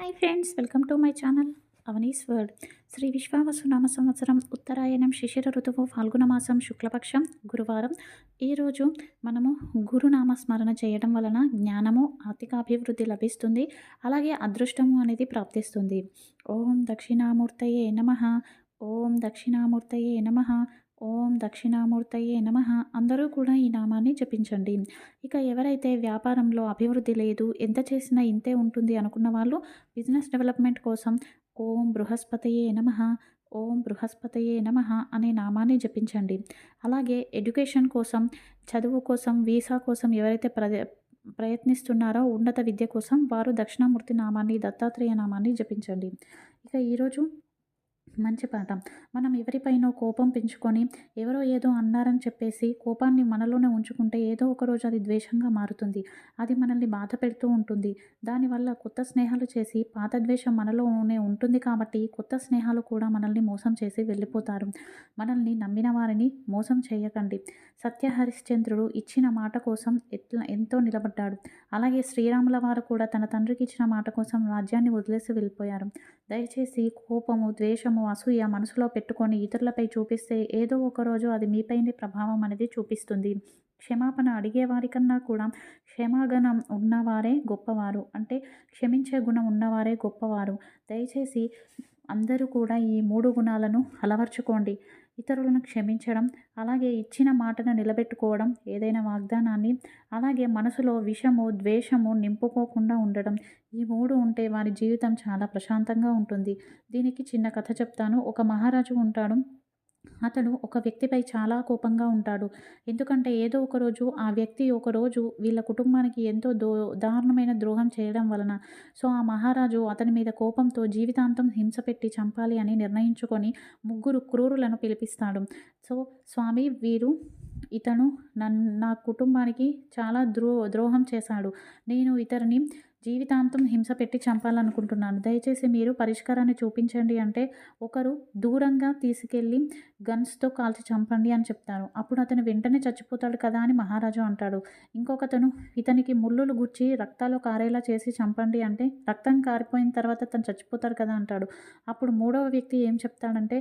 Hi friends, welcome to my channel Avani's world. Sri Vishvavasu నామ సంవత్సరం ఉత్తరాయణం శిశిర ఋతువు ఫాల్గుణ మాసం శుక్లపక్షం గురువారం. ఈరోజు మనము గురునామ స్మరణ చేయడం వలన జ్ఞానము ఆర్థిక అభివృద్ధి లభిస్తుంది, అలాగే అదృష్టము అనేది ప్రాప్తిస్తుంది. ఓం దక్షిణామూర్తయే నమః. ఓం దక్షిణామూర్తయే నమః. ఓం దక్షిణామూర్తయే నమః. అందరూ కూడా ఈ నామాన్ని జపించండి. ఇక ఎవరైతే వ్యాపారంలో అభివృద్ధి లేదు, ఎంత చేసినా ఇంతే ఉంటుంది అనుకున్న వాళ్ళు బిజినెస్ డెవలప్మెంట్ కోసం ఓం బృహస్పతయే నమః, ఓం బృహస్పతయే నమః అనే నామాన్ని జపించండి. అలాగే ఎడ్యుకేషన్ కోసం, చదువు కోసం, వీసా కోసం ఎవరైతే ప్రయత్నిస్తున్నారో ఉన్నత విద్య కోసం వారు దక్షిణామూర్తి నామాన్ని, దత్తాత్రేయ నామాన్ని జపించండి. ఇక ఈరోజు మంచి పాఠం. మనం ఎవరిపైనో కోపం పెంచుకొని ఎవరో ఏదో అన్నారని చెప్పేసి కోపాన్ని మనలోనే ఉంచుకుంటే ఏదో ఒక రోజు అది ద్వేషంగా మారుతుంది. అది మనల్ని బాధ పెడుతూ ఉంటుంది. దానివల్ల కొత్త స్నేహాలు చేసి పాత ద్వేషం మనలోనే ఉంటుంది కాబట్టి కొత్త స్నేహాలు కూడా మనల్ని మోసం చేసి వెళ్ళిపోతారు. మనల్ని నమ్మిన వారిని మోసం చేయకండి. సత్య హరిశ్చంద్రుడు ఇచ్చిన మాట కోసం ఎంతో నిలబడ్డాడు. అలాగే శ్రీరాముల వారు కూడా తన తండ్రికి ఇచ్చిన మాట కోసం రాజ్యాన్ని వదిలేసి వెళ్ళిపోయారు. దయచేసి కోపము, ద్వేషము, అసూయ మనసులో పెట్టుకొని ఇతరులపై చూపిస్తే ఏదో ఒకరోజు అది మీపైనే ప్రభావం అనేది చూపిస్తుంది. క్షమాపణ అడిగేవారి కన్నా కూడా క్షమాగుణం ఉన్నవారే గొప్పవారు, అంటే క్షమించే గుణం ఉన్నవారే గొప్పవారు. దయచేసి అందరూ కూడా ఈ 3 గుణాలను అలవర్చుకోండి. ఇతరులను క్షమించడం, అలాగే ఇచ్చిన మాటను నిలబెట్టుకోవడం, ఏదైనా వాగ్దానాన్ని, అలాగే మనసులో విషము, ద్వేషము నింపుకోకుండా ఉండడం. ఈ 3 ఉంటే వారి జీవితం చాలా ప్రశాంతంగా ఉంటుంది. దీనికి చిన్న కథ చెప్తాను. ఒక మహారాజు ఉంటాడు. అతడు ఒక వ్యక్తిపై చాలా కోపంగా ఉంటాడు. ఎందుకంటే ఏదో ఒకరోజు ఆ వ్యక్తి ఒకరోజు వీళ్ళ కుటుంబానికి ఎంతో దారుణమైన ద్రోహం చేయడం వలన ఆ మహారాజు అతని మీద కోపంతో జీవితాంతం హింస పెట్టి చంపాలి అని నిర్ణయించుకొని 3 క్రూరులను పిలిపిస్తాడు. స్వామి, ఇతను నా కుటుంబానికి చాలా ద్రోహం చేశాడు. నేను ఇతరిని జీవితాంతం హింస పెట్టి చంపాలనుకుంటున్నాను. దయచేసి మీరు పరిష్కారాన్ని చూపించండి అంటే ఒకరు దూరంగా తీసుకెళ్ళి గన్స్తో కాల్చి చంపండి అని చెప్తారు. అప్పుడు అతను వెంటనే చచ్చిపోతాడు కదా అని మహారాజు అంటాడు. ఇంకొకతను ఇతనికి ముళ్ళులు గుచ్చి రక్తాలు కారేలా చేసి చంపండి అంటే రక్తం కారిపోయిన తర్వాత అతను చచ్చిపోతాడు కదా అంటాడు. అప్పుడు 3వ వ్యక్తి ఏం చెప్తాడంటే,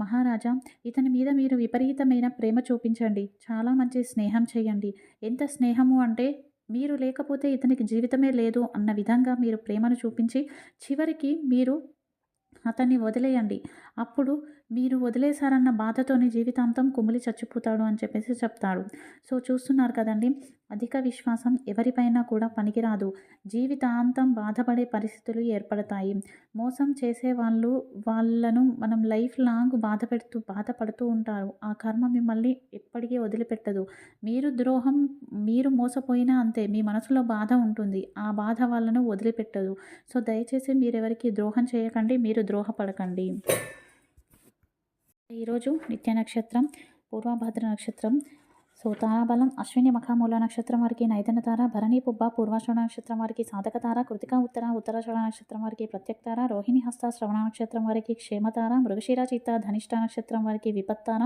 మహారాజా, ఇతని మీద మీరు విపరీతమైన ప్రేమ చూపించండి, చాలా మంచి స్నేహం చేయండి. ఎంత స్నేహము అంటే మీరు లేకపోతే ఇతనికి జీవితమే లేదు అన్న విధంగా మీరు ప్రేమను చూపించి చివరికి మీరు అతన్ని వదిలేయండి. అప్పుడు మీరు వదిలేశారన్న బాధతోని జీవితాంతం కుమిలి చచ్చిపోతాడు అని చెప్పేసి చెప్తాడు. చూస్తున్నారు కదండి, అధిక విశ్వాసం ఎవరిపైనా కూడా పనికిరాదు. జీవితాంతం బాధపడే పరిస్థితులు ఏర్పడతాయి. మోసం చేసే వాళ్ళను మనం లైఫ్ లాంగ్ బాధపడుతూ ఉంటారు. ఆ కర్మ మిమ్మల్ని ఎప్పటికీ వదిలిపెట్టదు. మీరు మోసపోయినా అంతే, మీ మనసులో బాధ ఉంటుంది. ఆ బాధ వాళ్ళను వదిలిపెట్టదు. దయచేసి మీరెవరికి ద్రోహం చేయకండి, మీరు ద్రోహపడకండి. ఈరోజు నిత్య నక్షత్రం పూర్వభద్ర నక్షత్రం. తారాబలం అశ్విని మఖమూల నక్షత్రం వారికి నైదన తార, భరణి పుబ్బ పూర్వాషాఢ నక్షత్రం వారికి సాధక తార, కృతిక ఉత్తరాషాఢ నక్షత్రం వారికి ప్రత్యక్ తార, రోహిణి హస్త శ్రవణ నక్షత్రం వారికి క్షేమతార, మృగశిర చిత్త ధనిష్ట నక్షత్రం వారికి విపత్తార,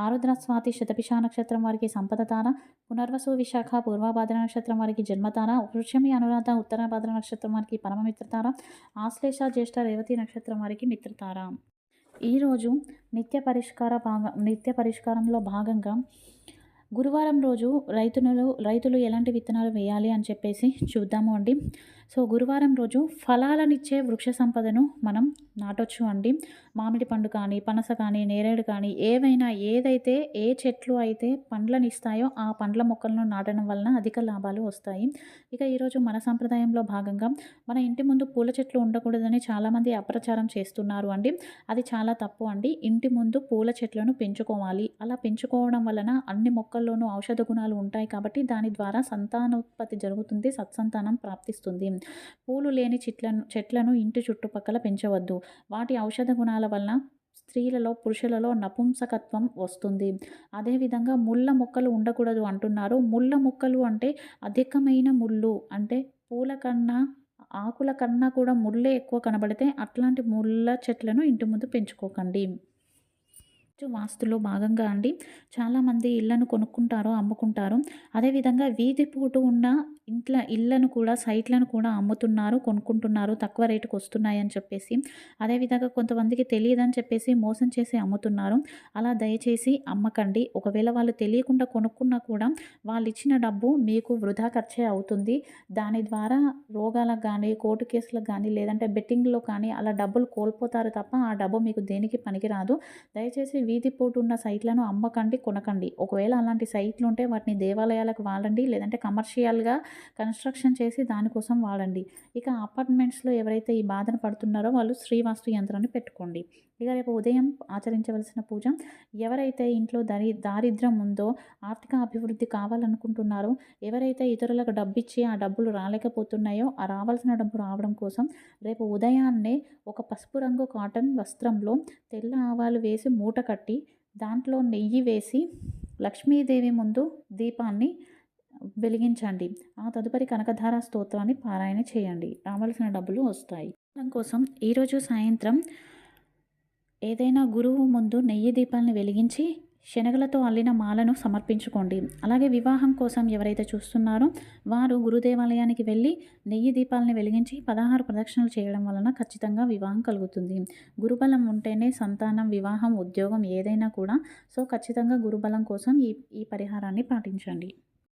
ఆరుద్ర స్వాతి శతభిష నక్షత్రం వారికి సంపద తార, పునర్వసు విశాఖ పూర్వభద్ర నక్షత్రం వారికి జన్మతార, వృషమి అనురాధ ఉత్తరభద్ర నక్షత్రం వారికి పరమమిత్రతార, ఆశ్లేష జ్యేష్ఠ రేవతి నక్షత్రం వారికి మిత్రతార. ఈరోజు నిత్య పరిష్కారంలో భాగంగా గురువారం రోజు రైతులు ఎలాంటి విత్తనాలు వేయాలి అని చెప్పేసి చూద్దాము అండి. గురువారం రోజు ఫలాలనిచ్చే వృక్ష సంపదను మనం నాటొచ్చు అండి. మామిడి పండు కానీ, పనస కానీ, నేరేడు కానీ, ఏదైతే ఏ చెట్లు అయితే పండ్లను ఇస్తాయో ఆ పండ్ల మొక్కలను నాటడం వలన అధిక లాభాలు వస్తాయి. ఇక ఈరోజు మన సంప్రదాయంలో భాగంగా మన ఇంటి ముందు పూల చెట్లు ఉండకూడదని చాలామంది అప్రచారం చేస్తున్నారు అండి. అది చాలా తప్పు అండి. ఇంటి ముందు పూల చెట్లను పెంచుకోవాలి. అలా పెంచుకోవడం వలన అన్ని మొక్కల్లోనూ ఔషధ గుణాలు ఉంటాయి కాబట్టి దాని ద్వారా సంతానోత్పత్తి జరుగుతుంది, సత్సంతానం ప్రాప్తిస్తుంది. పూలు లేని చెట్లను ఇంటి చుట్టుపక్కల పెంచవద్దు. వాటి ఔషధ గుణాల వలన స్త్రీలలో, పురుషులలో నపుంసకత్వం వస్తుంది. అదేవిధంగా ముళ్ళ మొక్కలు ఉండకూడదు అంటున్నారు. ముళ్ళ మొక్కలు అంటే అధికమైన ముళ్ళు, అంటే పూల కన్నా ఆకుల కన్నా కూడా ముళ్ళే ఎక్కువ కనబడితే అట్లాంటి ముళ్ళ చెట్లను ఇంటి ముందు పెంచుకోకండి. వాస్తులో భాగంగా అండి చాలామంది ఇళ్లను కొనుక్కుంటారు, అమ్ముకుంటారు. అదేవిధంగా వీధి పోటు ఉన్న ఇళ్లను కూడా, సైట్‌లను కూడా అమ్ముతున్నారు, కొనుక్కుంటున్నారు. తక్కువ రేటుకి వస్తున్నాయని చెప్పేసి. అదేవిధంగా కొంతమందికి తెలియదని చెప్పేసి మోసం చేసి అమ్ముతున్నారు. అలా దయచేసి అమ్మకండి. ఒకవేళ వాళ్ళు తెలియకుండా కొనుక్కున్నా కూడా వాళ్ళిచ్చిన డబ్బు మీకు వృధా ఖర్చే అవుతుంది. దాని ద్వారా రోగాలకు గానీ, కోర్టు కేసులకు గానీ, లేదంటే బెట్టింగ్‌లో కానీ అలా డబ్బులు కోల్పోతారు తప్ప ఆ డబ్బు మీకు దేనికి పనికిరాదు. దయచేసి వీధి పోటు ఉన్న సైట్‌లను అమ్మకండి, కొనకండి. ఒకవేళ అలాంటి సైట్‌లు ఉంటే వాటిని దేవాలయాలకు వాడండి. లేదంటే కమర్షియల్‌గా కన్‌స్ట్రక్షన్ చేసి దానికోసం వాడండి. ఇక అపార్ట్మెంట్స్‌లో ఎవరైతే ఈ బాధన పడుతున్నారో వాళ్ళు శ్రీవాస్తు యంత్రాన్ని పెట్టుకోండి. ఇక రేపు ఉదయం ఆచరించవలసిన పూజ ఎవరైతే ఇంట్లో దారిద్ర్యం ఉందో, ఆర్థిక అభివృద్ధి కావాలనుకుంటున్నారో, ఎవరైతే ఇతరులకు డబ్బిచ్చి ఆ డబ్బులు రాలేకపోతున్నాయో, ఆ రావాల్సిన డబ్బు రావడం కోసం రేపు ఉదయాన్నే ఒక పసుపు రంగు కాటన్ వస్త్రంలో తెల్ల ఆవాలు వేసి మూట కట్టి, దాంట్లో నెయ్యి వేసి లక్ష్మీదేవి ముందు దీపాన్ని వెలిగించండి. ఆ తదుపరి కనకధార స్తోత్రాన్ని పారాయణ చేయండి. రావాల్సిన డబ్బులు వస్తాయి. కోసం ఈరోజు సాయంత్రం ఏదైనా గురువు ముందు నెయ్యి దీపాలను వెలిగించి శనగలతో అల్లిన మాలను సమర్పించుకోండి. అలాగే వివాహం కోసం ఎవరైతే చూస్తున్నారో వారు గురుదేవాలయానికి వెళ్ళి నెయ్యి దీపాలని వెలిగించి 16 ప్రదక్షిణలు చేయడం వలన ఖచ్చితంగా వివాహం కలుగుతుంది. గురుబలం ఉంటేనే సంతానం, వివాహం, ఉద్యోగం ఏదైనా కూడా. సో ఖచ్చితంగా గురుబలం కోసం ఈ పరిహారాన్ని పాటించండి.